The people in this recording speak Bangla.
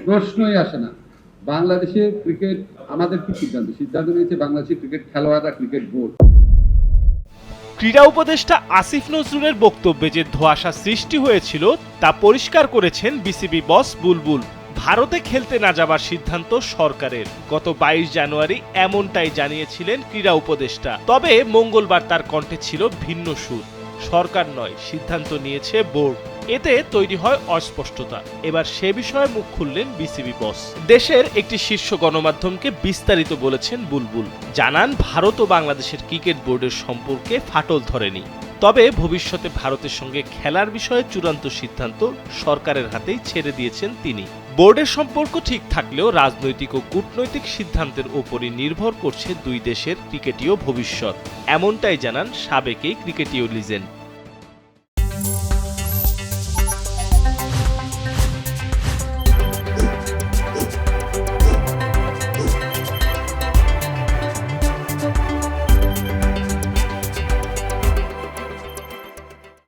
প্রশ্নই আসে না। বাংলাদেশের ক্রিকেট আমাদের কি সিদ্ধান্ত নিয়েছে বাংলাদেশের ক্রিকেট খেলোয়াড়রা, ক্রিকেট বোর্ড। ক্রীড়া উপদেষ্টা আসিফ নজরুলের বক্তব্যে যে ধোঁয়াশা সৃষ্টি হয়েছিল তা পরিষ্কার করেছেন বিসিবি বস বুলবুল। ভারতে খেলতে না যাবার সিদ্ধান্ত সরকারের, গত 22 জানুয়ারি এমনটাই জানিয়েছিলেন ক্রীড়া উপদেষ্টা। তবে মঙ্গলবার তার কণ্ঠে ছিল ভিন্ন সুর। সরকার নয়, সিদ্ধান্ত নিয়েছে বোর্ড। এতে তৈরি হয় অস্পষ্টতা। এবার সে বিষয়ে মুখ খুললেন বিসিবি বস। দেশের একটি শীর্ষ গণমাধ্যমকে বিস্তারিত বলেছেন বুলবুল। জানান, ভারত ও বাংলাদেশের ক্রিকেট বোর্ডের সম্পর্কে ফাটল ধরেনি, তবে ভবিষ্যতে ভারতের সঙ্গে খেলার বিষয়ে চূড়ান্ত সিদ্ধান্ত সরকারের হাতেই ছেড়ে দিয়েছেন তিনি। বোর্ডের সম্পর্ক ঠিক থাকলেও রাজনৈতিক ও কূটনৈতিক সিদ্ধান্তের ওপরই নির্ভর করছে দুই দেশের ক্রিকেটীয় ভবিষ্যৎ, এমনটাই জানান সাবেক এই ক্রিকেটীয় লিজেন্ড।